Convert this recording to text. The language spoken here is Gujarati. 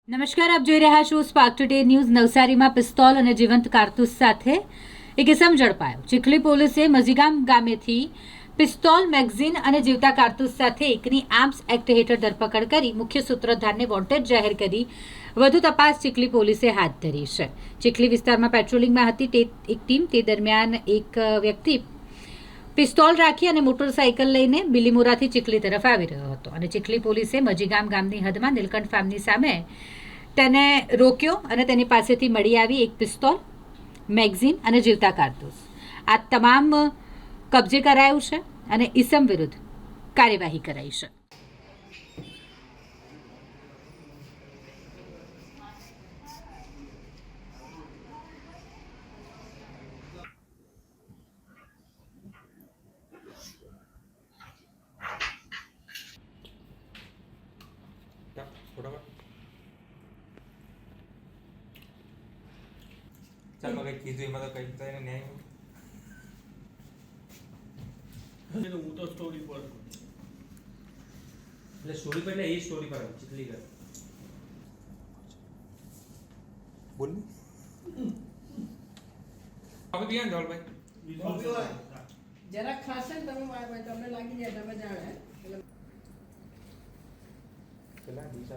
નમસ્કાર, આપ જોઈ રહ્યા છો સ્પાર્ક ટુડે ન્યૂઝ. નવસારીમાં પિસ્તોલ અને જીવંત કારતૂસ સાથે એક ઇસમ ઝડપાયો. ચીખલી પોલીસે મજીગામ ગામેથી પિસ્તોલ, મેગઝીન અને જીવતા કારતૂસ સાથે એકની આર્મ્સ એક્ટ હેઠળ ધરપકડ કરી મુખ્ય સૂત્રધારને વોન્ટેડ જાહેર કરી વધુ તપાસ ચીખલી પોલીસે હાથ ધરી છે. ચીખલી વિસ્તારમાં પેટ્રોલિંગમાં હતી એક ટીમ. તે દરમિયાન એક વ્યક્તિ પિસ્તોલ રાખી અને મોટરસાઇકલ લઈને બિલીમોરાથી ચીખલી તરફ આવી રહ્યો હતો અને ચીખલી પોલીસે મજીગામ ગામની હદમાં નીલકંઠ ફાર્મની સામે તેને રોક્યો અને તેની પાસેથી મળી આવી એક પિસ્તોલ, મેગઝીન અને જીવતા કારતૂસ. આ તમામ કબજે કરાયું છે અને ઈસમ વિરુદ્ધ કાર્યવાહી કરાઈ છે. ચાલ મગજ કીધું એમાં તો કઈ તો એને ન્યાય હું તો સ્ટોરી પર એટલે સ્ટોરી પર એટલે એ સ્ટોરી પર ચીખલી કર બોલ હવે બિયાન ધવલભાઈ જરાક ખાશે ને તમે તમને લાગી જાય તમે જાણે પેલા દિવસ